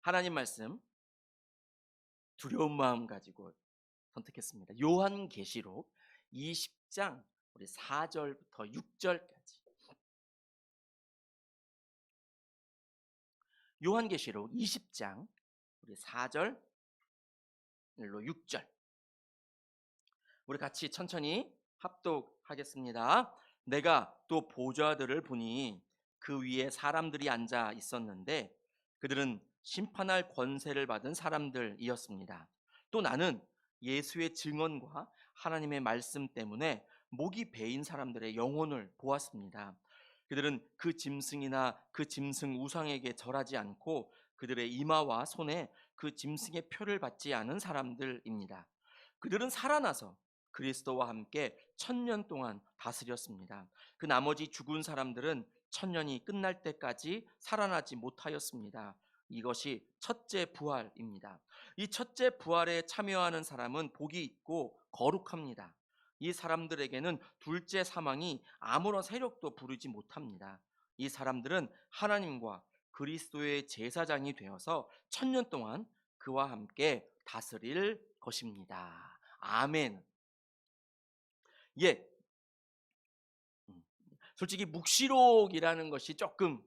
하나님 말씀 두려운 마음 가지고 선택했습니다. 요한계시록 20장 우리 4절부터 6절까지. 요한계시록 20장 우리 4절로 6절. 우리 같이 천천히 합독하겠습니다. 내가 또 보좌들을 보니 그 위에 사람들이 앉아 있었는데 그들은 심판할 권세를 받은 사람들이었습니다. 또 나는 예수의 증언과 하나님의 말씀 때문에 목이 베인 사람들의 영혼을 보았습니다. 그들은 그 짐승이나 그 짐승 우상에게 절하지 않고 그들의 이마와 손에 그 짐승의 표를 받지 않은 사람들입니다. 그들은 살아나서 그리스도와 함께 1000년 동안 다스렸습니다. 그 나머지 죽은 사람들은 1000년이 끝날 때까지 살아나지 못하였습니다. 이것이 첫째 부활입니다. 이 첫째 부활에 참여하는 사람은 복이 있고 거룩합니다. 이 사람들에게는 둘째 사망이 아무런 세력도 부르지 못합니다. 이 사람들은 하나님과 그리스도의 제사장이 되어서 1000년 동안 그와 함께 다스릴 것입니다. 아멘. 예. 음. 솔직히 묵시록이라는 것이 조금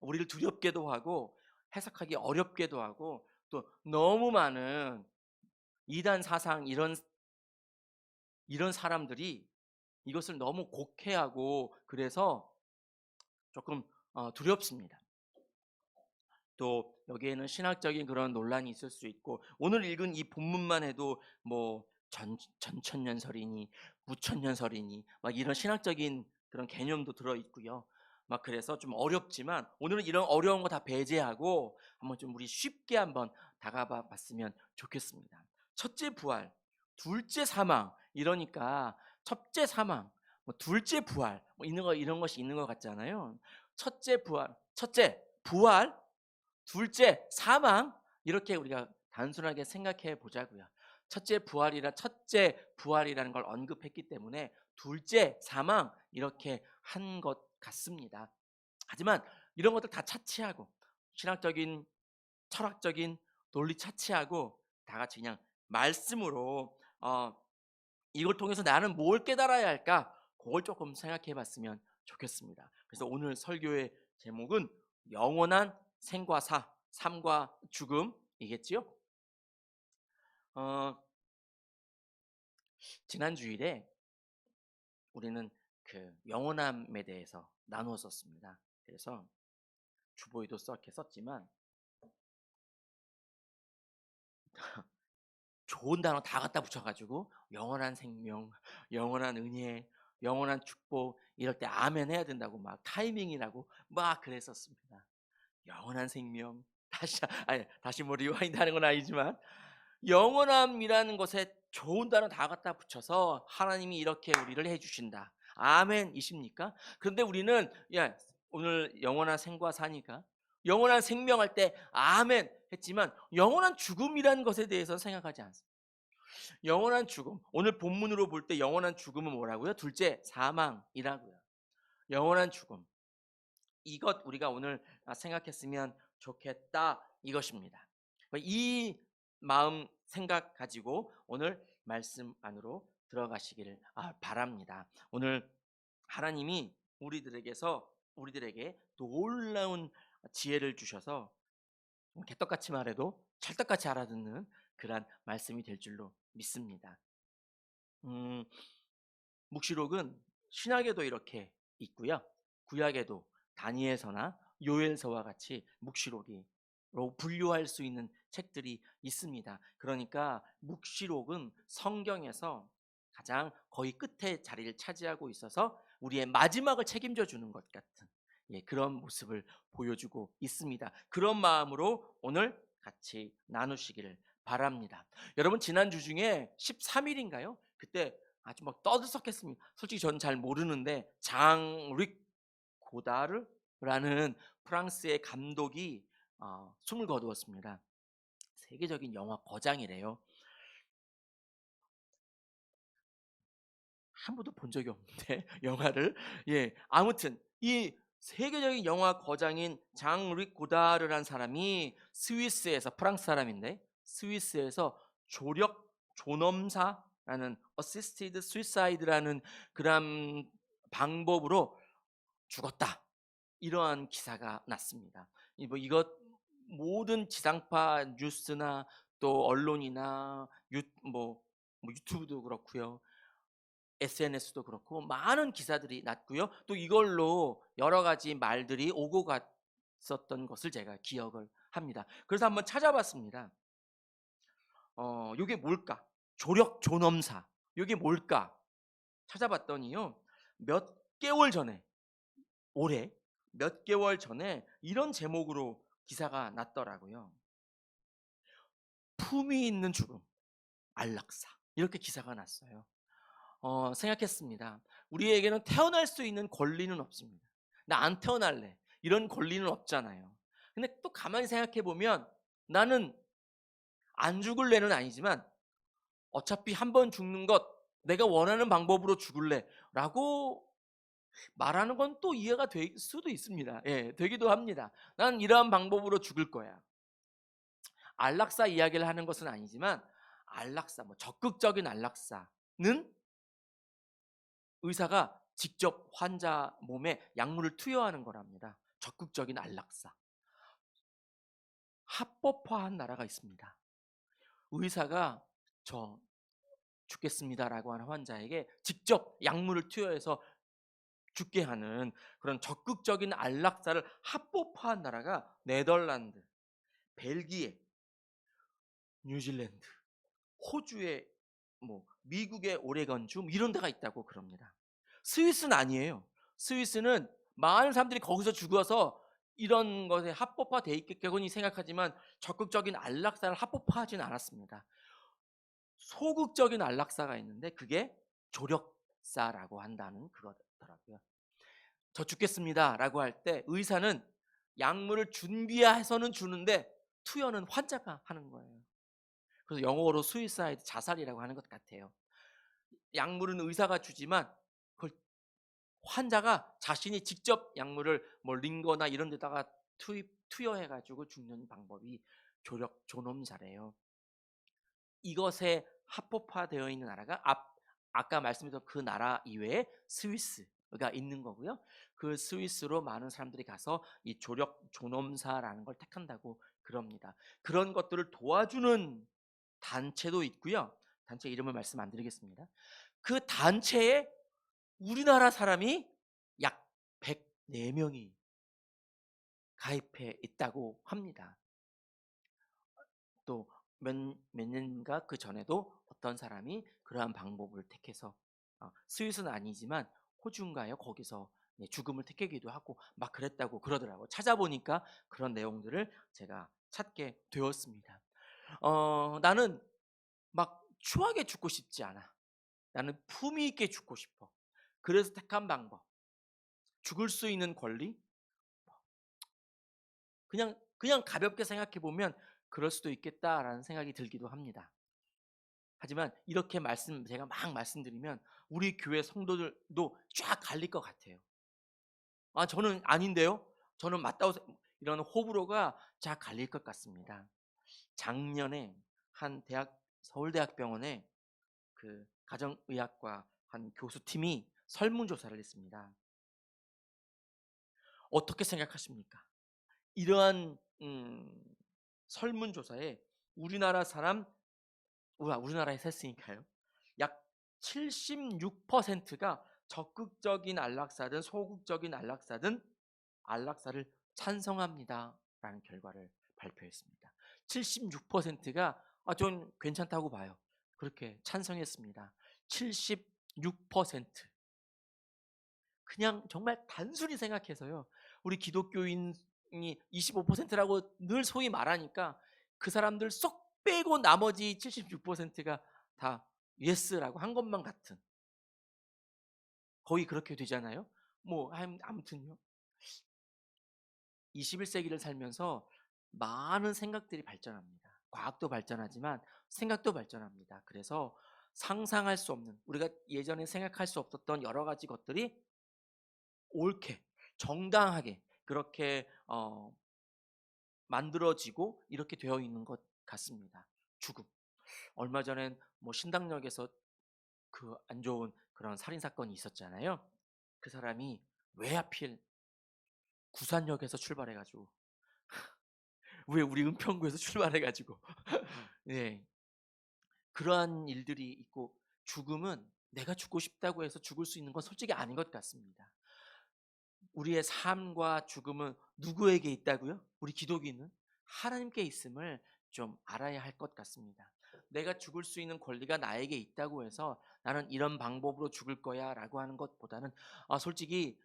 우리를 두렵게도 하고 해석하기 어렵게도 하고 또 너무 많은 이단 사상 이런 사람들이 이것을 너무 곡해하고 그래서 조금 두렵습니다. 또 여기에는 신학적인 그런 논란이 있을 수 있고 오늘 읽은 이 본문만 해도 뭐 전천년설이니 무천년설이니 막 이런 신학적인 그런 개념도 들어 있고요. 막 그래서 좀 어렵지만 오늘은 이런 어려운 거 다 배제하고 한번 좀 우리 쉽게 한번 다가봐 봤으면 좋겠습니다. 첫째 부활, 둘째 사망 이러니까 첫째 사망, 뭐 둘째 부활 뭐 이런 것이 있는 것 같잖아요. 첫째 부활, 첫째 부활 둘째 사망 이렇게 우리가 단순하게 생각해 보자고요. 첫째 부활이라는 걸 언급했기 때문에 둘째 사망 이렇게 한 것 같습니다. 하지만 이런 것들 다 차치하고 신학적인 철학적인 논리 차치하고 다 같이 그냥 말씀으로 이걸 통해서 나는 뭘 깨달아야 할까? 그걸 조금 생각해 봤으면 좋겠습니다. 그래서 오늘 설교의 제목은 영원한 생과 사, 삶과 죽음이겠지요? 어, 지난 주일에 우리는 그 영원함에 대해서 나누었었습니다. 그래서 주보에도 이렇게 썼지만 좋은 단어 다 갖다 붙여가지고 영원한 생명, 영원한 은혜, 영원한 축복 이럴 때 아멘 해야 된다고 막 타이밍이라고 막 그랬었습니다. 영원한 생명 다시 뭐 리와인드 하는 건 아니지만 영원함이라는 것에 좋은 단어 다 갖다 붙여서 하나님이 이렇게 우리를 해주신다. 아멘이십니까? 그런데 우리는 야 오늘 영원한 생과 사니까 영원한 생명할 때 아멘 했지만 영원한 죽음이라는 것에 대해서 생각하지 않습니다. 영원한 죽음 오늘 본문으로 볼 때 영원한 죽음은 뭐라고요? 둘째 사망이라고요. 영원한 죽음 이것 우리가 오늘 생각했으면 좋겠다 이것입니다. 이 마음 생각 가지고 오늘 말씀 안으로 들어가시기를 바랍니다. 오늘 하나님이 우리들에게 놀라운 지혜를 주셔서 개떡같이 말해도 찰떡같이 알아듣는 그러한 말씀이 될 줄로 믿습니다. 음, 묵시록은 신약에도 이렇게 있고요. 구약에도 다니엘서나 요엘서와 같이 묵시록이 분류할 수 있는 책들이 있습니다. 그러니까 묵시록은 성경에서 가장 거의 끝에 자리를 차지하고 있어서 우리의 마지막을 책임져 주는 것 같은 그런 모습을 보여주고 있습니다. 그런 마음으로 오늘 같이 나누시기를 바랍니다. 여러분 지난주 중에 13일인가요? 그때 아주 막 떠들썩했습니다. 솔직히 저는 잘 모르는데 장릭 고다르라는 프랑스의 감독이 숨을 거두었습니다. 세계적인 영화 거장이래요. 한 번도 본 적이 없는데 영화를 아무튼 이 세계적인 영화 거장인 장르릭 고다르라는 사람이 스위스에서, 프랑스 사람인데 스위스에서 조력 존엄사라는 어시스티드 수이사이드라는 그런 방법으로 죽었다. 이러한 기사가 났습니다. 뭐 이것 모든 지상파 뉴스나 또 언론이나 유튜브도 그렇고요. SNS도 그렇고 많은 기사들이 났고요. 또 이걸로 여러 가지 말들이 오고 갔었던 것을 제가 기억을 합니다. 그래서 한번 찾아봤습니다. 요게 뭘까? 조력 존엄사. 요게 뭘까? 찾아봤더니요. 몇 개월 전에, 올해 몇 개월 전에 이런 제목으로 기사가 났더라고요. 품위 있는 죽음, 안락사. 이렇게 기사가 났어요. 생각했습니다. 우리에게는 태어날 수 있는 권리는 없습니다. 나 안 태어날래. 이런 권리는 없잖아요. 근데 또 가만히 생각해 보면 나는 안 죽을래는 아니지만 어차피 한 번 죽는 것 내가 원하는 방법으로 죽을래라고 말하는 건 또 이해가 될 수도 있습니다. 예, 되기도 합니다. 난 이러한 방법으로 죽을 거야. 안락사 이야기를 하는 것은 아니지만 안락사, 적극적인 안락사는 의사가 직접 환자 몸에 약물을 투여하는 거랍니다. 적극적인 안락사. 합법화한 나라가 있습니다. 의사가 저 죽겠습니다라고 하는 환자에게 직접 약물을 투여해서 죽게 하는 그런 적극적인 안락사를 합법화한 나라가 네덜란드, 벨기에, 뉴질랜드, 호주의 미국의 오레건주 이런 데가 있다고 그럽니다. 스위스는 아니에요. 스위스는 많은 사람들이 거기서 죽어서 이런 것에 합법화돼 있겠거니 생각하지만 적극적인 안락사를 합법화하지는 않았습니다. 소극적인 안락사가 있는데 그게 조력사라고 한다는 그거더라고요. 저 죽겠습니다라고 할 때 의사는 약물을 준비해서는 주는데 투여는 환자가 하는 거예요. 그래서 영어로 수이사이드, 자살이라고 하는 것 같아요. 약물은 의사가 주지만 그걸 환자가 자신이 직접 약물을 링거나 이런 데다가 투여해 가지고 죽는 방법이 조력 존엄사래요. 이것에 합법화되어 있는 나라가 아까 말씀드렸던 그 나라 이외에 스위스가 있는 거고요. 그 스위스로 많은 사람들이 가서 이 조력 존엄사라는 걸 택한다고 그럽니다. 그런 것들을 도와주는 단체도 있고요. 단체 이름을 말씀 안 드리겠습니다. 그 단체에 우리나라 사람이 약 104명이 가입해 있다고 합니다. 또 몇 년가 그 전에도 어떤 사람이 그러한 방법을 택해서 스윗은 아니지만 호주인가요? 거기서 죽음을 택하기도 하고 막 그랬다고 그러더라고요. 찾아보니까 그런 내용들을 제가 찾게 되었습니다. 나는 막 추하게 죽고 싶지 않아. 나는 품위 있게 죽고 싶어. 그래서 택한 방법. 죽을 수 있는 권리? 그냥 가볍게 생각해 보면 그럴 수도 있겠다라는 생각이 들기도 합니다. 하지만 이렇게 제가 막 말씀드리면 우리 교회 성도들도 쫙 갈릴 것 같아요. 저는 아닌데요. 저는 맞다고 이런 호불호가 쫙 갈릴 것 같습니다. 작년에 한 서울대학병원에 그 가정의학과 한 교수팀이 설문조사를 했습니다. 어떻게 생각하십니까? 이러한 설문조사에 우리나라에서 했으니까요. 약 76%가 적극적인 안락사든 소극적인 안락사든 안락사를 찬성합니다라는 결과를 발표했습니다. 76%가 전 괜찮다고 봐요. 그렇게 찬성했습니다. 76%. 그냥 정말 단순히 생각해서요. 우리 기독교인이 25%라고 늘 소위 말하니까 그 사람들 쏙 빼고 나머지 76%가 다 예스라고 한 것만 같은 거의 그렇게 되잖아요. 아무튼요. 21세기를 살면서 많은 생각들이 발전합니다. 과학도 발전하지만 생각도 발전합니다. 그래서 상상할 수 없는 우리가 예전에 생각할 수 없었던 여러 가지 것들이 옳게 정당하게 그렇게 만들어지고 이렇게 되어 있는 것 같습니다. 죽음. 얼마 전엔 뭐 신당역에서 그 안 좋은 그런 살인 사건이 있었잖아요. 그 사람이 왜 하필 구산역에서 출발해 가지고 왜 우리 은평구에서 출발해 가지고 네. 그러한 일들이 있고 죽음은 내가 죽고 싶다고 해서 죽을 수 있는 건 솔직히 아닌 것 같습니다. 우리의 삶과 죽음은 누구에게 있다고요? 우리 기독인은 하나님께 있음을 좀 알아야 할 것 같습니다. 내가 죽을 수 있는 권리가 나에게 있다고 해서 나는 이런 방법으로 죽을 거야라고 하는 것보다는 솔직히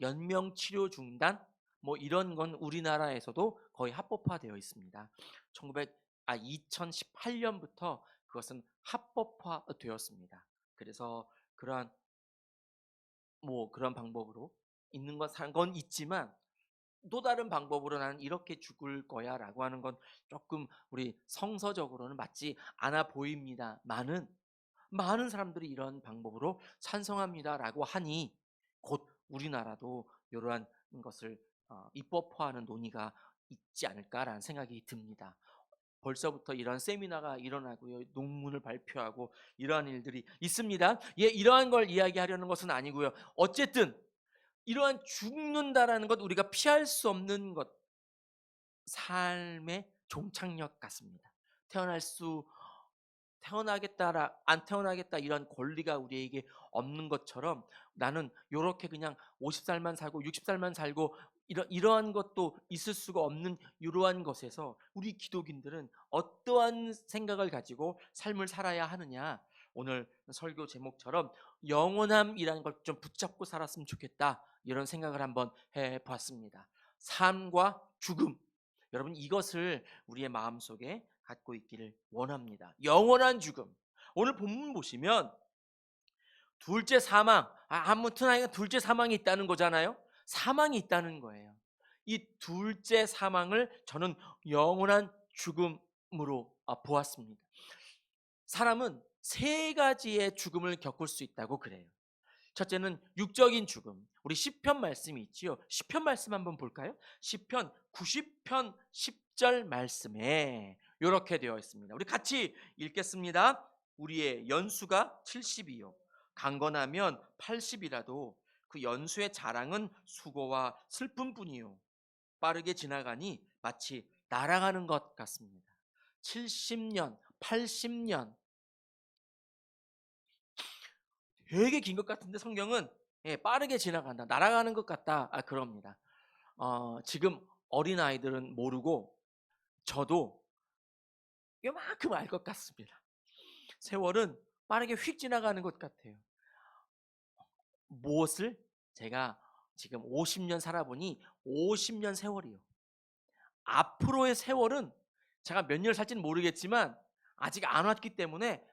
연명 치료 중단 뭐 이런 건 우리나라에서도 거의 합법화되어 있습니다. 2018년부터 그것은 합법화되었습니다. 그래서 그러한 뭐 그런 방법으로 있는 건 산 건 있지만 또 다른 방법으로 '나는 이렇게 죽을 거야.'라고 하는 건 조금 우리 성서적으로는 맞지 않아 보입니다. 많은 사람들이 이런 방법으로 찬성합니다라고 하니 곧 우리나라도 이러한 것을 입법화하는 논의가 있지 않을까라는 생각이 듭니다. 벌써부터 이런 세미나가 일어나고요. 논문을 발표하고 이러한 일들이 있습니다. 예, 이러한 걸 이야기하려는 것은 아니고요. 어쨌든 이러한 죽는다라는 것 우리가 피할 수 없는 것 삶의 종착역 같습니다. 태어날 수 태어나겠다라 안 태어나겠다 이런 권리가 우리에게 없는 것처럼 나는 요렇게 그냥 50살만 살고 60살만 살고 이러한 것도 있을 수가 없는 이러한 것에서 우리 기독인들은 어떠한 생각을 가지고 삶을 살아야 하느냐. 오늘 설교 제목처럼 영원함이라는 걸 좀 붙잡고 살았으면 좋겠다. 이런 생각을 한번 해 봤습니다. 삶과 죽음. 여러분 이것을 우리의 마음속에 갖고 있기를 원합니다. 영원한 죽음. 오늘 본문 보시면 둘째 사망. 아무튼 둘째 사망이 있다는 거잖아요. 사망이 있다는 거예요. 이 둘째 사망을 저는 영원한 죽음으로 보았습니다. 사람은 세 가지의 죽음을 겪을 수 있다고 그래요. 첫째는 육적인 죽음. 우리 시편 말씀이 있지요. 시편 말씀 한번 볼까요? 시편 90편 10절 말씀에 이렇게 되어 있습니다. 우리 같이 읽겠습니다. 우리의 연수가 70이요. 강건하면 80이라도 그 연수의 자랑은 수고와 슬픔뿐이요. 빠르게 지나가니 마치 날아가는 것 같습니다. 70년, 80년 되게 긴 것 같은데 성경은 빠르게 지나간다. 날아가는 것 같다. 그럽니다. 지금 어린아이들은 모르고 저도 요만큼 알 것 같습니다. 세월은 빠르게 휙 지나가는 것 같아요. 무엇을? 제가 지금 50년 살아보니 50년 세월이요. 앞으로의 세월은 제가 몇 년을 살지는 모르겠지만 아직 안 왔기 때문에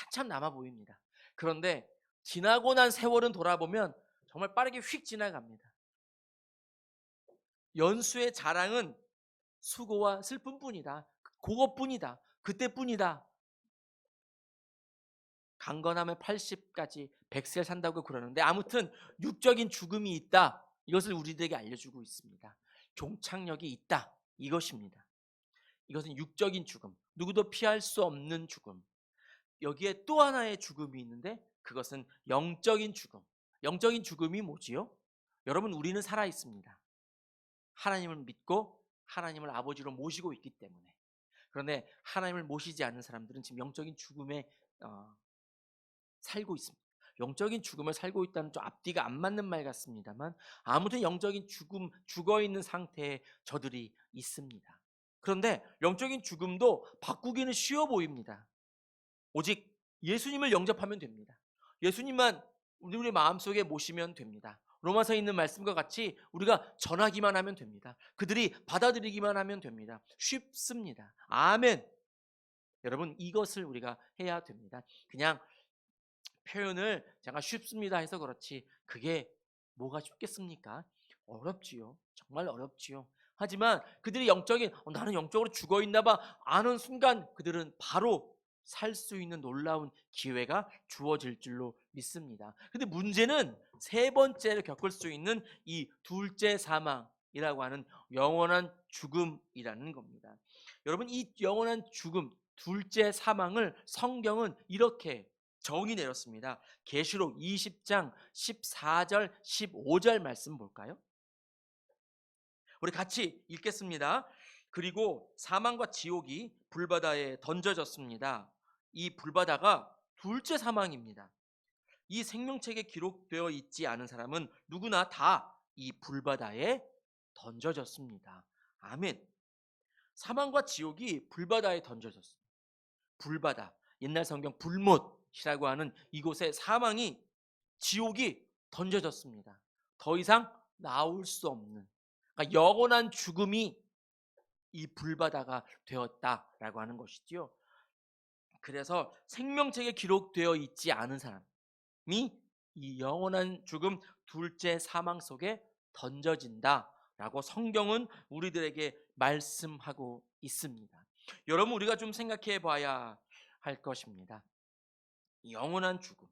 한참 남아 보입니다. 그런데 지나고 난 세월은 돌아보면 정말 빠르게 휙 지나갑니다. 연수의 자랑은 수고와 슬픔뿐이다. 그것뿐이다. 그때뿐이다. 강건하면 80까지 100세 산다고 그러는데 아무튼 육적인 죽음이 있다. 이것을 우리들에게 알려주고 있습니다. 종착역이 있다. 이것입니다. 이것은 육적인 죽음. 누구도 피할 수 없는 죽음. 여기에 또 하나의 죽음이 있는데 그것은 영적인 죽음. 영적인 죽음이 뭐지요? 여러분 우리는 살아 있습니다. 하나님을 믿고 하나님을 아버지로 모시고 있기 때문에. 그런데 하나님을 모시지 않는 사람들은 지금 영적인 죽음에 살고 있습니다. 영적인 죽음을 살고 있다는 좀 앞뒤가 안 맞는 말 같습니다만 아무튼 영적인 죽음, 죽어 있는 상태에 저들이 있습니다. 그런데 영적인 죽음도 바꾸기는 쉬워 보입니다. 오직 예수님을 영접하면 됩니다. 예수님만 우리 마음속에 모시면 됩니다. 로마서에 있는 말씀과 같이 우리가 전하기만 하면 됩니다. 그들이 받아들이기만 하면 됩니다. 쉽습니다. 아멘. 여러분 이것을 우리가 해야 됩니다. 그냥 표현을 제가 쉽습니다 해서 그렇지 그게 뭐가 쉽겠습니까? 어렵지요. 정말 어렵지요. 하지만 그들이 영적인 나는 영적으로 죽어 있나 봐 아는 순간 그들은 바로 살 수 있는 놀라운 기회가 주어질 줄로 믿습니다. 근데 문제는 세 번째로 겪을 수 있는 이 둘째 사망이라고 하는 영원한 죽음이라는 겁니다. 여러분, 이 영원한 죽음, 둘째 사망을 성경은 이렇게 정의 내렸습니다. 계시록 20장 14절 15절 말씀 볼까요? 우리 같이 읽겠습니다. 그리고 사망과 지옥이 불바다에 던져졌습니다. 이 불바다가 둘째 사망입니다. 이 생명책에 기록되어 있지 않은 사람은 누구나 다 이 불바다에 던져졌습니다. 아멘. 사망과 지옥이 불바다에 던져졌습니다. 불바다, 옛날 성경 불못이라고 하는 이곳에 사망이, 지옥이 던져졌습니다. 더 이상 나올 수 없는, 그러니까 영원한 죽음이 이 불바다가 되었다라고 하는 것이지요. 그래서 생명책에 기록되어 있지 않은 사람이 이 영원한 죽음, 둘째 사망 속에 던져진다라고 성경은 우리들에게 말씀하고 있습니다. 여러분, 우리가 좀 생각해 봐야 할 것입니다. 영원한 죽음.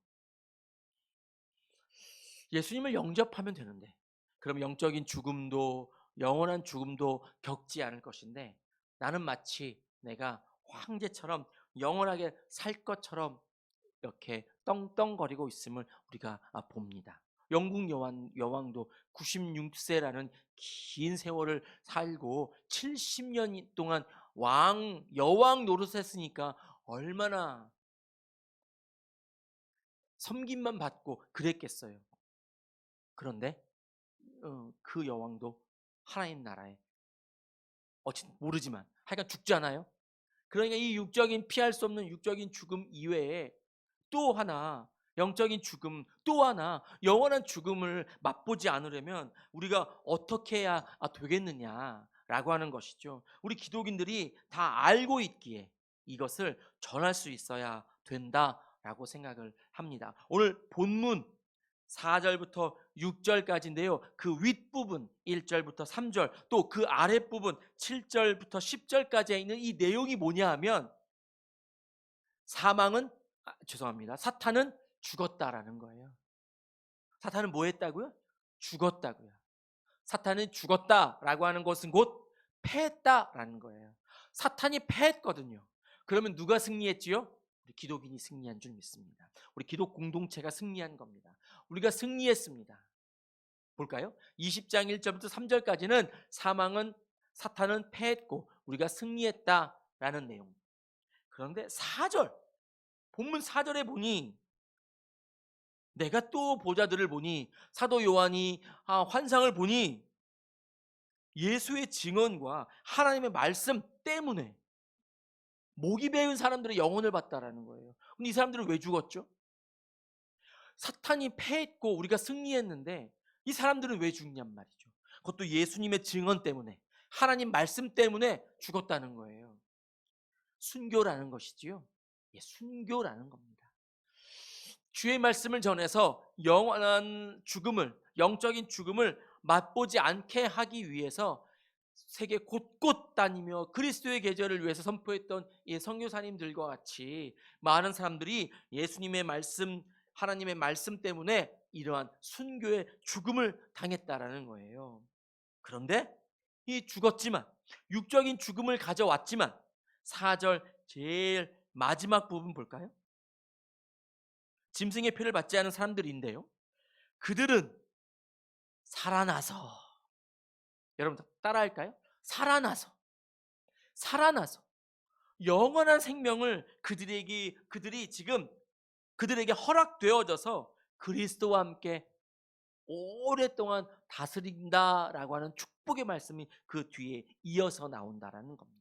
예수님을 영접하면 되는데, 그럼 영적인 죽음도, 영원한 죽음도 겪지 않을 것인데, 나는 마치 내가 황제처럼 영원하게 살 것처럼 이렇게 떵떵거리고 있음을 우리가 봅니다. 영국 여왕도 96세라는 긴 세월을 살고 70년 동안 여왕 노릇했으니까 얼마나 섬김만 받고 그랬겠어요. 그런데 그 여왕도 하나님 나라에 모르지만 하여간 죽잖아요. 그러니까 이 육적인, 피할 수 없는 육적인 죽음 이외에 또 하나, 영적인 죽음, 또 하나 영원한 죽음을 맛보지 않으려면 우리가 어떻게 해야 되겠느냐라고 하는 것이죠. 우리 기독인들이 다 알고 있기에 이것을 전할 수 있어야 된다라고 생각을 합니다. 오늘 본문 4절부터 6절까지인데요. 그 윗부분 1절부터 3절, 또 그 아랫부분 7절부터 10절까지에 있는 이 내용이 뭐냐 하면, 사탄은 죽었다라는 거예요. 사탄은 뭐 했다고요? 죽었다고요. 사탄은 죽었다라고 하는 것은 곧 패했다라는 거예요. 사탄이 패했거든요. 그러면 누가 승리했지요? 우리 기독인이 승리한 줄 믿습니다. 우리 기독 공동체가 승리한 겁니다. 우리가 승리했습니다. 볼까요? 20장 1절부터 3절까지는 사탄은 패했고 우리가 승리했다라는 내용. 그런데 본문 4절에 보니, 내가 또 보자들을 보니, 사도 요한이 환상을 보니 예수의 증언과 하나님의 말씀 때문에 목이 베은 사람들의 영혼을 봤다라는 거예요. 근데 이 사람들은 왜 죽었죠? 사탄이 패했고 우리가 승리했는데 이 사람들은 왜 죽냔 말이죠. 그것도 예수님의 증언 때문에, 하나님 말씀 때문에 죽었다는 거예요. 순교라는 것이지요. 순교라는 겁니다. 주의 말씀을 전해서 영원한 죽음을, 영적인 죽음을 맛보지 않게 하기 위해서 세계 곳곳 다니며 그리스도의 계절을 위해서 선포했던 이 선교사님들과 같이 많은 사람들이 예수님의 말씀, 하나님의 말씀 때문에 이러한 순교의 죽음을 당했다라는 거예요. 그런데 이 죽었지만, 육적인 죽음을 가져왔지만, 4절 제일 마지막 부분 볼까요? 짐승의 표를 받지 않은 사람들인데요, 그들은 살아나서, 여러분 따라할까요? 살아나서 영원한 생명을 그들에게 허락되어져서 그리스도와 함께 오랫동안 다스린다라고 하는 축복의 말씀이 그 뒤에 이어서 나온다라는 겁니다.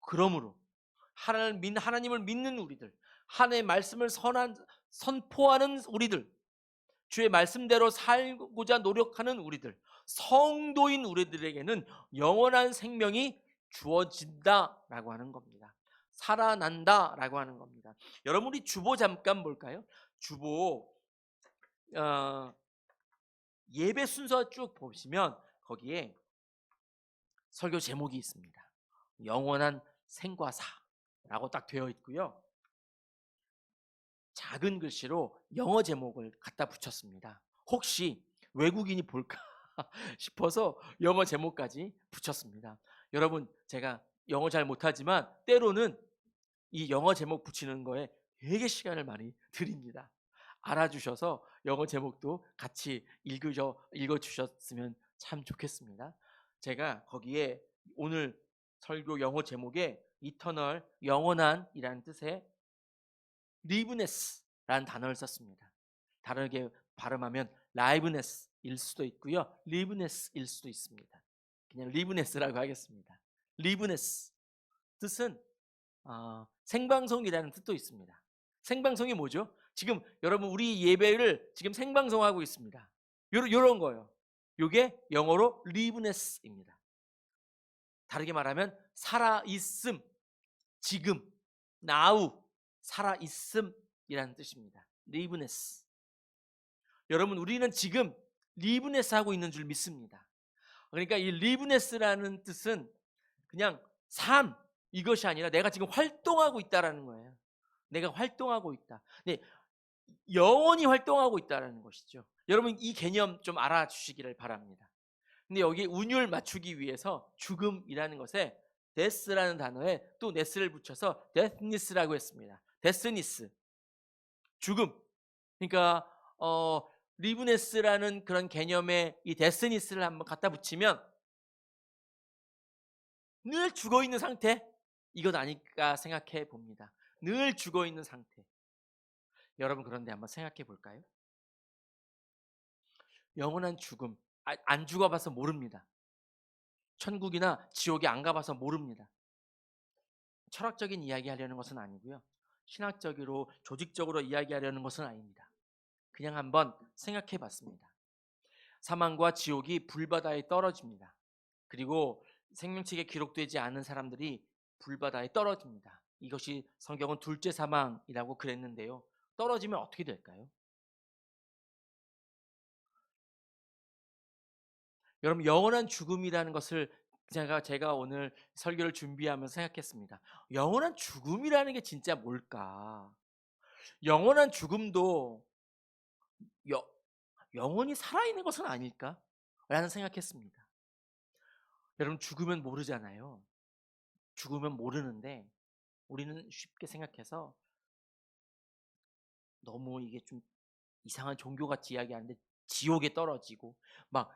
그러므로 하나님을 믿는 우리들, 하나님의 말씀을 선포하는 우리들, 주의 말씀대로 살고자 노력하는 우리들, 성도인 우리들에게는 영원한 생명이 주어진다라고 하는 겁니다. 살아난다라고 하는 겁니다. 여러분, 우리 주보 잠깐 볼까요? 주보 예배 순서 쭉 보시면 거기에 설교 제목이 있습니다. 영원한 생과사라고 딱 되어 있고요. 작은 글씨로 영어 제목을 갖다 붙였습니다. 혹시 외국인이 볼까 싶어서 영어 제목까지 붙였습니다. 여러분, 제가 영어 잘 못하지만 때로는 이 영어 제목 붙이는 거에 되게 시간을 많이 들입니다. 알아주셔서 영어 제목도 같이 읽어주셨으면 참 좋겠습니다. 제가 거기에 오늘 설교 영어 제목에 이터널, 영원한이라는 뜻의 liveness라는 단어를 썼습니다. 다르게 발음하면 liveness일 수도 있고요, liveness일 수도 있습니다. 그냥 liveness라고 하겠습니다. liveness 뜻은 생방송이라는 뜻도 있습니다. 생방송이 뭐죠? 지금 여러분, 우리 예배를 지금 생방송하고 있습니다. 요런 거예요. 요게 영어로 liveness입니다. 다르게 말하면 살아있음, 지금, now, 살아있음이라는 뜻입니다. liveness. 여러분, 우리는 지금 liveness 하고 있는 줄 믿습니다. 그러니까 이 liveness라는 뜻은 그냥 삶, 이것이 아니라 내가 지금 활동하고 있다라는 거예요. 내가 활동하고 있다. 네, 영원히 활동하고 있다라는 것이죠. 여러분, 이 개념 좀 알아주시기를 바랍니다. 근데 여기 운율 맞추기 위해서 죽음이라는 것에 death라는 단어에 또 ness를 붙여서 deathness라고 했습니다. deathness, 죽음. 그러니까 liveness라는 그런 개념에 이 deathness를 한번 갖다 붙이면 늘 죽어 있는 상태? 이것 아닐까 생각해 봅니다. 늘 죽어 있는 상태. 여러분, 그런데 한번 생각해 볼까요? 영원한 죽음. 안 죽어봐서 모릅니다. 천국이나 지옥에 안 가봐서 모릅니다. 철학적인 이야기 하려는 것은 아니고요, 신학적으로 조직적으로 이야기하려는 것은 아닙니다. 그냥 한번 생각해 봤습니다. 사망과 지옥이 불바다에 떨어집니다. 그리고 생명책에 기록되지 않은 사람들이 불바다에 떨어집니다. 이것이 성경은 둘째 사망이라고 그랬는데요, 떨어지면 어떻게 될까요? 여러분, 영원한 죽음이라는 것을 제가 오늘 설교를 준비하면서 생각했습니다. 영원한 죽음이라는 게 진짜 뭘까? 영원한 죽음도 여, 영원히 살아있는 것은 아닐까? 라는 생각했습니다. 여러분, 죽으면 모르잖아요. 죽으면 모르는데 우리는 쉽게 생각해서 너무 이게 좀 이상한 종교같이 이야기하는데 지옥에 떨어지고 막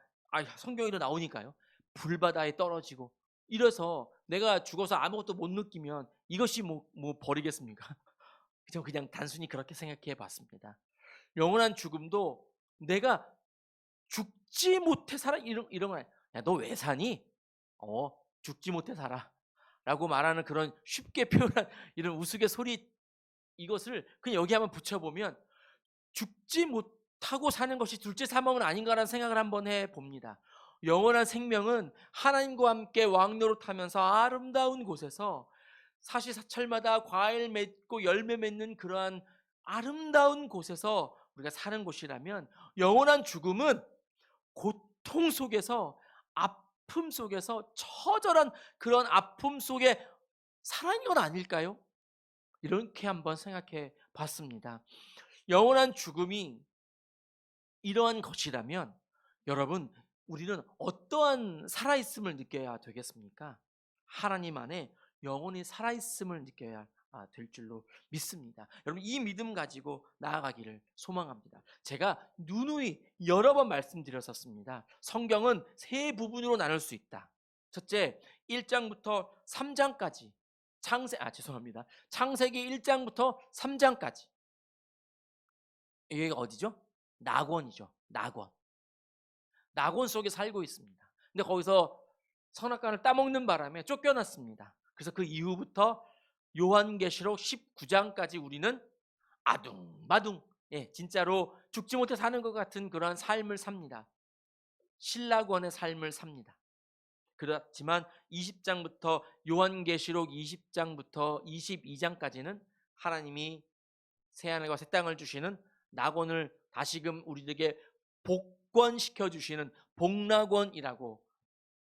성경에도 나오니까요. 불바다에 떨어지고 이래서 내가 죽어서 아무것도 못 느끼면 이것이 뭐 버리겠습니까? 그냥 단순히 그렇게 생각해 봤습니다. 영원한 죽음도 내가 죽지 못해 살아 이런 거 아니야. 야, 너 왜 사니? 죽지 못해 살아. 라고 말하는 그런 쉽게 표현한 이런 우스갯소리, 이것을 그냥 여기 한번 붙여보면 죽지 못하고 사는 것이 둘째 사망은 아닌가라는 생각을 한번 해봅니다. 영원한 생명은 하나님과 함께 왕노릇하면서 아름다운 곳에서 사시사철마다 과일 맺고 열매 맺는 그러한 아름다운 곳에서 우리가 사는 곳이라면, 영원한 죽음은 고통 속에서, 아픔 속에서, 처절한 그런 아픔 속에 살아있는 건 아닐까요? 이렇게 한번 생각해 봤습니다. 영원한 죽음이 이러한 것이라면 여러분, 우리는 어떠한 살아있음을 느껴야 되겠습니까? 하나님 안에 영원히 살아있음을 느껴야 될 줄로 믿습니다. 여러분, 이 믿음 가지고 나아가기를 소망합니다. 제가 누누이 여러 번 말씀드렸었습니다. 성경은 세 부분으로 나눌 수 있다. 첫째, 1장부터 3장까지 창세기 1장부터 3장까지. 이게 어디죠? 낙원이죠. 낙원 속에 살고 있습니다. 근데 거기서 선악과를 따먹는 바람에 쫓겨났습니다. 그래서 그 이후부터 요한계시록 19장까지 우리는 아둥바둥, 진짜로 죽지 못해 사는 것 같은 그러한 삶을 삽니다. 신락원의 삶을 삽니다. 그렇지만 20장부터 요한계시록 20장부터 22장까지는 하나님이 새하늘과 새 땅을 주시는 낙원을 다시금 우리에게 복권시켜 주시는 복락원이라고,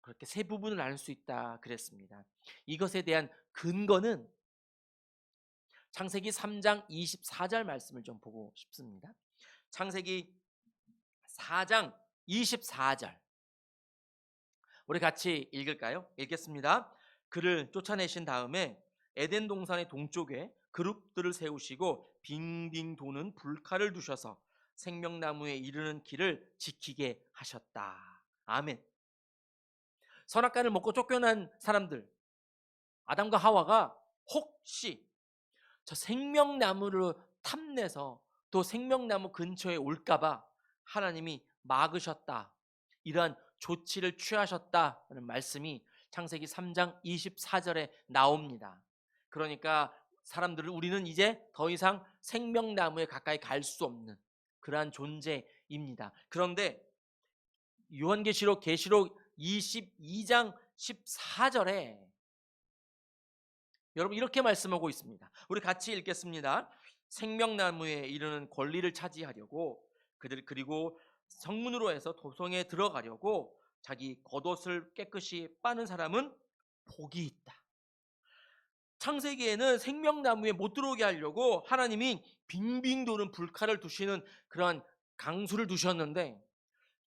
그렇게 세 부분을 나눌 수 있다 그랬습니다. 이것에 대한 근거는 창세기 3장 24절 말씀을 좀 보고 싶습니다. 창세기 4장 24절. 우리 같이 읽을까요? 읽겠습니다. 그를 쫓아내신 다음에 에덴 동산의 동쪽에 그룹들을 세우시고 빙빙 도는 불칼을 두셔서 생명나무에 이르는 길을 지키게 하셨다. 아멘. 선악과를 먹고 쫓겨난 사람들, 아담과 하와가 혹시 저 생명나무를 탐내서 또 생명나무 근처에 올까봐 하나님이 막으셨다. 이러한 조치를 취하셨다는 말씀이 창세기 3장 24절에 나옵니다. 그러니까 사람들은 우리는 이제 더 이상 생명나무에 가까이 갈 수 없는 그러한 존재입니다. 그런데 요한계시록 계시록 22장 14절에 여러분 이렇게 말씀하고 있습니다. 우리 같이 읽겠습니다. 생명나무에 이르는 권리를 차지하려고 그들 그리고 성문으로 해서 도성에 들어가려고 자기 겉옷을 깨끗이 빠는 사람은 복이 있다. 창세기에는 생명나무에 못 들어오게 하려고 하나님이 빙빙 도는 불칼을 두시는 그러한 강수를 두셨는데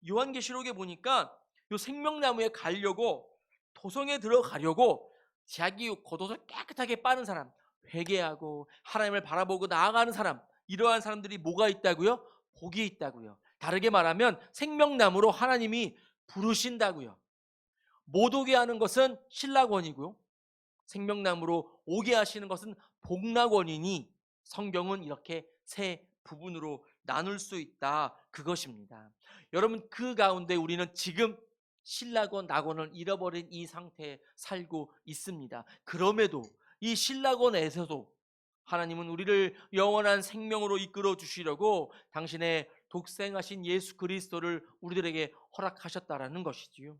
요한계시록에 보니까 요 생명나무에 가려고 도성에 들어가려고 자기 겉옷을 깨끗하게 빠는 사람, 회개하고 하나님을 바라보고 나아가는 사람, 이러한 사람들이 뭐가 있다고요? 복이 있다고요. 다르게 말하면 생명나무로 하나님이 부르신다고요. 못 오게 하는 것은 신락원이고요. 생명나무로 오게 하시는 것은 복락원이니 성경은 이렇게 세 부분으로 나눌 수 있다. 그것입니다. 여러분 그 가운데 우리는 지금 신락원, 낙원을 잃어버린 이 상태에 살고 있습니다. 그럼에도 이 신락원에서도 하나님은 우리를 영원한 생명으로 이끌어 주시려고 당신의 독생하신 예수 그리스도를 우리들에게 허락하셨다라는 것이지요.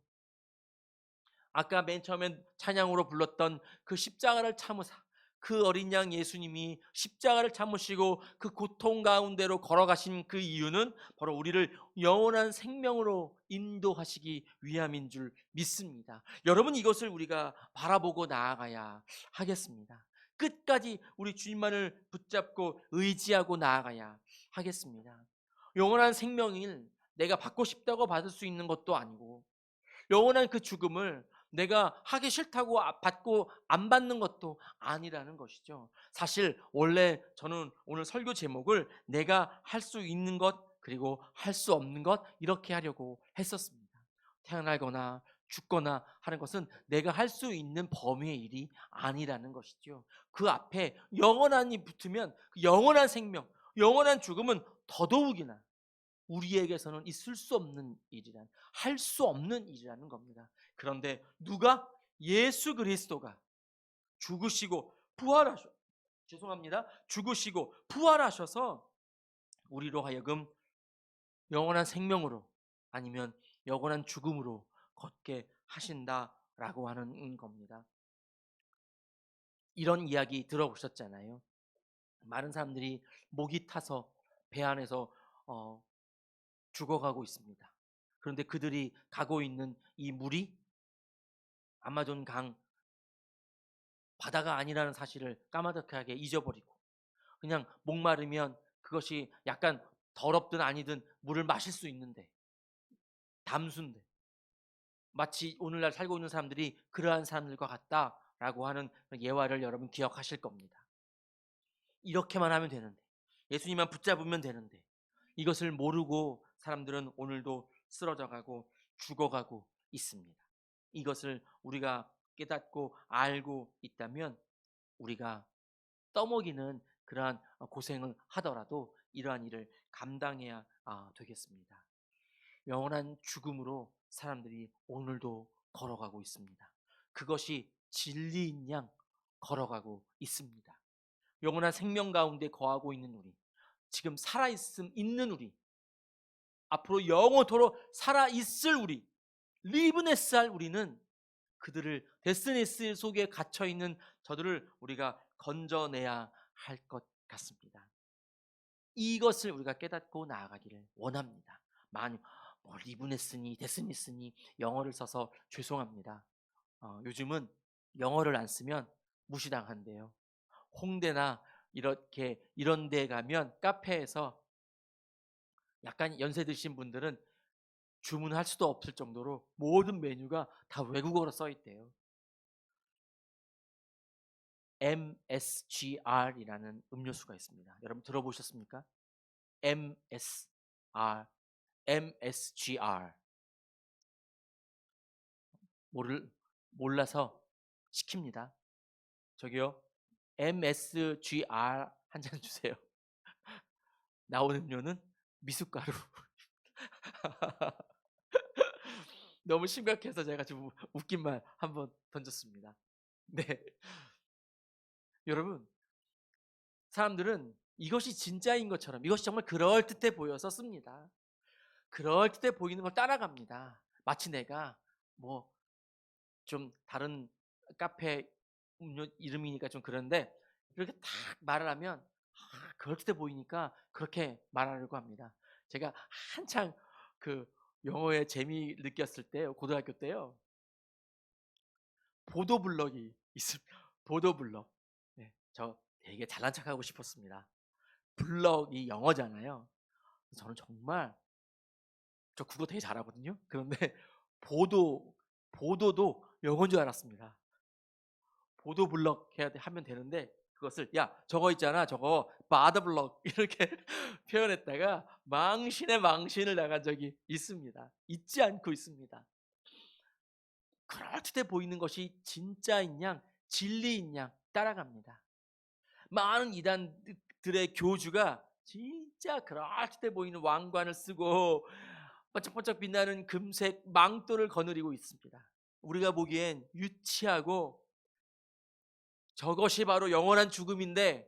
아까 맨 처음에 찬양으로 불렀던 그 십자가를 참으사 그 어린 양 예수님이 십자가를 참으시고 그 고통 가운데로 걸어가신 그 이유는 바로 우리를 영원한 생명으로 인도하시기 위함인 줄 믿습니다. 여러분 이것을 우리가 바라보고 나아가야 하겠습니다. 끝까지 우리 주님만을 붙잡고 의지하고 나아가야 하겠습니다. 영원한 생명을 내가 받고 싶다고 받을 수 있는 것도 아니고 영원한 그 죽음을 내가 하기 싫다고 받고 안 받는 것도 아니라는 것이죠. 사실 원래 저는 오늘 설교 제목을 내가 할 수 있는 것 그리고 할 수 없는 것 이렇게 하려고 했었습니다. 태어나거나 죽거나 하는 것은 내가 할 수 있는 범위의 일이 아니라는 것이죠. 그 앞에 영원한이 붙으면 그 영원한 생명, 영원한 죽음은 더더욱이나 우리에게서는 있을 수 없는 일이란, 할 수 없는 일이라는 겁니다. 그런데 누가? 예수 그리스도가 죽으시고 죽으시고 부활하셔서 우리로 하여금 영원한 생명으로 아니면 영원한 죽음으로 걷게 하신다라고 하는 겁니다. 이런 이야기 들어보셨잖아요. 많은 사람들이 목이 타서 배 안에서 죽어가고 있습니다. 그런데 그들이 가고 있는 이 물이 아마존 강 바다가 아니라는 사실을 까마득하게 잊어버리고 그냥 목마르면 그것이 약간 더럽든 아니든 물을 마실 수 있는데 담수인데 마치 오늘날 살고 있는 사람들이 그러한 사람들과 같다라고 하는 예화를 여러분 기억하실 겁니다. 이렇게만 하면 되는데 예수님만 붙잡으면 되는데 이것을 모르고 사람들은 오늘도 쓰러져가고 죽어가고 있습니다. 이것을 우리가 깨닫고 알고 있다면 우리가 떠먹이는 그러한 고생을 하더라도 이러한 일을 감당해야 되겠습니다. 영원한 죽음으로 사람들이 오늘도 걸어가고 있습니다. 그것이 진리인 양 걸어가고 있습니다. 영원한 생명 가운데 거하고 있는 우리, 지금 살아있는 우리, 앞으로 영원토록 살아있을 우리, 리브네스할 우리는 그들을 데스니스 속에 갇혀있는 저들을 우리가 건져내야 할 것 같습니다. 이것을 우리가 깨닫고 나아가기를 원합니다. 리브네스니 데스니스니 영어를 써서 죄송합니다. 요즘은 영어를 안 쓰면 무시당한대요. 홍대나 이렇게 이런 데 가면 카페에서 약간 연세 드신 분들은 주문할 수도 없을 정도로 모든 메뉴가 다 외국어로 써 있대요. MSGR이라는 음료수가 있습니다. 여러분 들어보셨습니까? MSR, MSGR. 몰라서 시킵니다. 저기요, MSGR 한 잔 주세요. 나오는 음료는 미숫가루. 너무 심각해서 제가 좀 웃긴 말 한번 던졌습니다. 네. 여러분, 사람들은 이것이 진짜인 것처럼, 이것이 정말 그럴듯해 보여서 씁니다. 그럴듯해 보이는 걸 따라갑니다. 마치 내가 뭐 좀 다른 카페 음료 이름이니까 좀 그런데, 이렇게 딱 말을 하면 그럴듯해 보이니까 그렇게 말하려고 합니다. 제가 한창 그 영어에 재미 느꼈을 때, 고등학교 때요, 보도블럭이 있습니다. 보도블럭. 네, 저 되게 잘난 척하고 싶었습니다. 블럭이 영어잖아요. 저는 정말, 저 국어 되게 잘하거든요. 그런데 보도도 영어인 줄 알았습니다. 보도블럭 하면 되는데, 그것을 야 저거 있잖아, 저거 바더블럭 이렇게 표현했다가 망신에 망신을 당한 적이 있습니다. 잊지 않고 있습니다. 그럴듯해 보이는 것이 진짜인 양, 진리인 양 따라갑니다. 많은 이단들의 교주가 진짜 그럴듯해 보이는 왕관을 쓰고 번쩍번쩍 빛나는 금색 망토를 거느리고 있습니다. 우리가 보기엔 유치하고, 저것이 바로 영원한 죽음인데,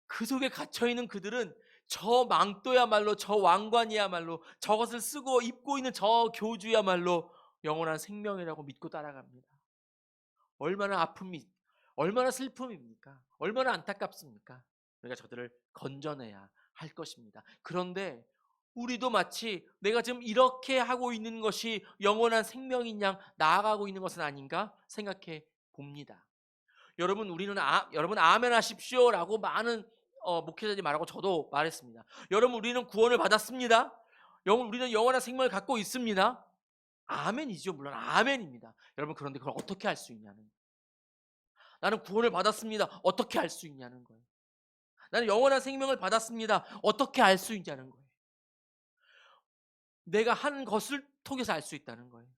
그 속에 갇혀있는 그들은 저 망토야말로, 저 왕관이야말로, 저것을 쓰고 입고 있는 저 교주야말로 영원한 생명이라고 믿고 따라갑니다. 얼마나 아픔이, 얼마나 슬픔입니까? 얼마나 안타깝습니까? 우리가 저들을 건져내야 할 것입니다. 그런데 우리도 마치 내가 지금 이렇게 하고 있는 것이 영원한 생명인 양 나아가고 있는 것은 아닌가 생각해 봅니다. 여러분, 여러분 아멘 하십시오라고 많은 목회자들이 말하고 저도 말했습니다. 여러분, 우리는 구원을 받았습니다. 우리는 영원한 생명을 갖고 있습니다. 아멘이죠. 물론 아멘입니다. 여러분, 그런데 그걸 어떻게 할 수 있냐는 거예요. 나는 구원을 받았습니다. 어떻게 알 수 있냐는 거예요. 나는 영원한 생명을 받았습니다. 어떻게 알 수 있냐는 거예요. 내가 하는 것을 통해서 알 수 있다는 거예요.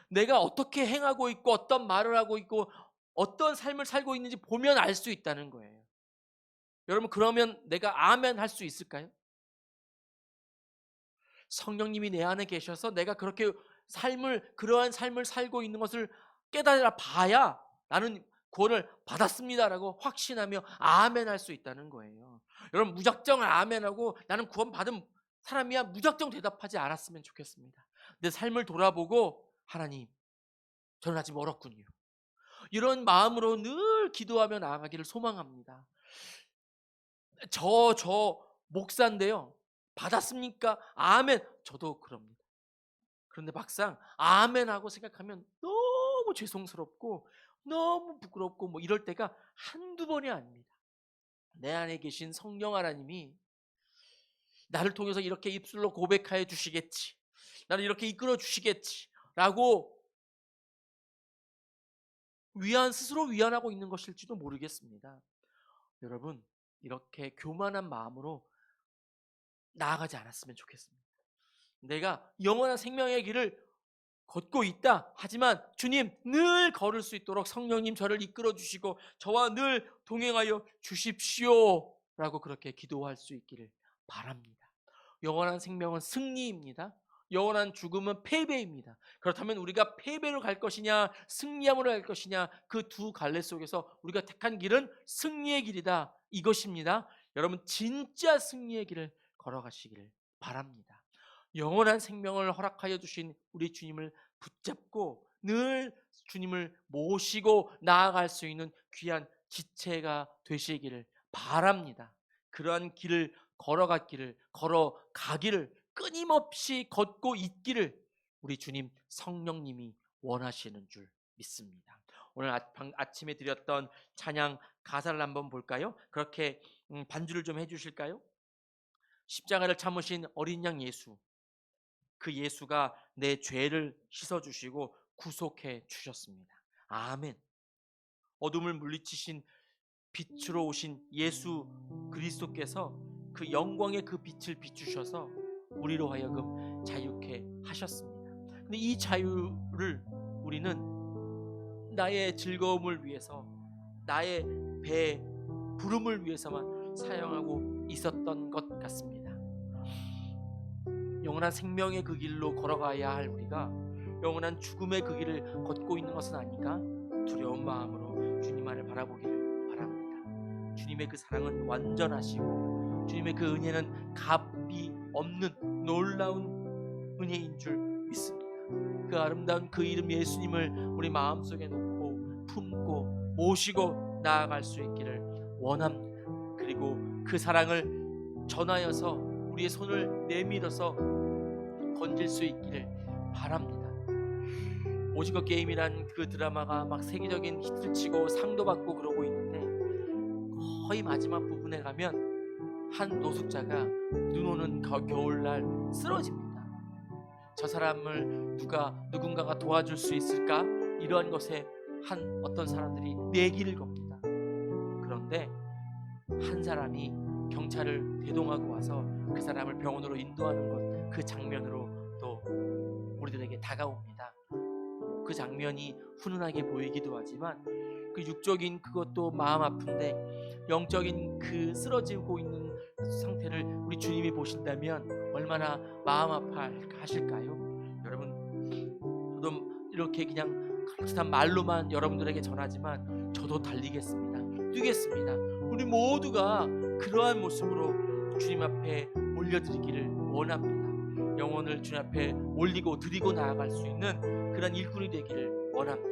내가 어떻게 행하고 있고 어떤 말을 하고 있고 어떤 삶을 살고 있는지 보면 알 수 있다는 거예요. 여러분, 그러면 내가 아멘 할 수 있을까요? 성령님이 내 안에 계셔서 내가 그러한 삶을 살고 있는 것을 깨달아 봐야 나는 구원을 받았습니다라고 확신하며 아멘 할 수 있다는 거예요. 여러분, 무작정 아멘하고 나는 구원 받은 사람이야 무작정 대답하지 않았으면 좋겠습니다. 내 삶을 돌아보고 하나님, 저는 아직 멀었군요. 이런 마음으로 늘 기도하며 나아가기를 소망합니다. 저 목사인데요, 받았습니까? 아멘. 저도 그럽니다. 그런데 막상 아멘하고 생각하면 너무 죄송스럽고 너무 부끄럽고 뭐 이럴 때가 한두 번이 아닙니다. 내 안에 계신 성령 하나님이 나를 통해서 이렇게 입술로 고백하여 주시겠지, 나를 이렇게 이끌어 주시겠지 라고 스스로 위안하고 있는 것일지도 모르겠습니다. 여러분, 이렇게 교만한 마음으로 나아가지 않았으면 좋겠습니다. 내가 영원한 생명의 길을 걷고 있다. 하지만 주님, 늘 걸을 수 있도록 성령님 저를 이끌어 주시고 저와 늘 동행하여 주십시오 라고 그렇게 기도할 수 있기를 바랍니다. 영원한 생명은 승리입니다. 영원한 죽음은 패배입니다. 그렇다면 우리가 패배로 갈 것이냐 승리함으로 갈 것이냐, 그 두 갈래 속에서 우리가 택한 길은 승리의 길이다, 이것입니다. 여러분, 진짜 승리의 길을 걸어가시기를 바랍니다. 영원한 생명을 허락하여 주신 우리 주님을 붙잡고 늘 주님을 모시고 나아갈 수 있는 귀한 지체가 되시기를 바랍니다. 그러한 길을 걸어가기를 끊임없이 걷고 있기를 우리 주님 성령님이 원하시는 줄 믿습니다. 오늘 아침에 드렸던 찬양 가사를 한번 볼까요? 그렇게 반주를 좀 해주실까요? 십자가를 참으신 어린 양 예수, 그 예수가 내 죄를 씻어주시고 구속해 주셨습니다. 아멘. 어둠을 물리치신 빛으로 오신 예수 그리스도께서 그 영광의 그 빛을 비추셔서 우리로 하여금 자유케 하셨습니다. 근데 이 자유를 우리는 나의 즐거움을 위해서, 나의 배 부름을 위해서만 사용하고 있었던 것 같습니다. 영원한 생명의 그 길로 걸어가야 할 우리가 영원한 죽음의 그 길을 걷고 있는 것은 아닌가? 두려운 마음으로 주님만을 바라보기를 바랍니다. 주님의 그 사랑은 완전하시고 주님의 그 은혜는 값이 없는 놀라운 은혜인 줄 믿습니다. 그 아름다운 그 이름 예수님을 우리 마음속에 놓고 품고 모시고 나아갈 수 있기를 원합니다. 그리고 그 사랑을 전하여서 우리의 손을 내밀어서 건질 수 있기를 바랍니다. 오징어 게임이란 그 드라마가 막 세계적인 히트를 치고 상도 받고 그러고 있는데, 거의 마지막 부분에 가면 한 노숙자가 눈 오는 겨울날 쓰러집니다. 저 사람을 누군가가 도와줄 수 있을까? 이러한 것에 어떤 사람들이 내기를 겁니다. 그런데 한 사람이 경찰을 대동하고 와서 그 사람을 병원으로 인도하는 것, 그 장면으로 또 우리들에게 다가옵니다. 그 장면이 훈훈하게 보이기도 하지만 그 육적인 그것도 마음 아픈데 영적인 그 쓰러지고 있는 상태를 우리 주님이 보신다면 얼마나 마음 아파하실까요? 여러분, 저도 이렇게 그냥 그렇듯한 말로만 여러분들에게 전하지만 저도 달리겠습니다. 뛰겠습니다. 우리 모두가 그러한 모습으로 주님 앞에 올려드리기를 원합니다. 영혼을 주님 앞에 올리고 드리고 나아갈 수 있는 그런 일꾼이 되기를 원합니다.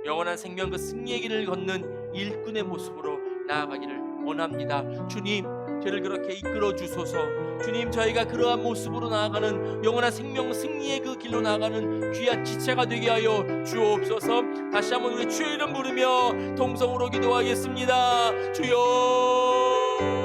영원한 생명 그 승리의 길을 걷는 일꾼의 모습으로 나아가기를 원합니다. 주님, 저를 그렇게 이끌어 주소서. 주님, 저희가 그러한 모습으로 나아가는 영원한 생명 승리의 그 길로 나아가는 귀한 지체가 되게 하여 주옵소서. 다시 한번 우리 주의 이름 부르며 동성으로 기도하겠습니다. 주여.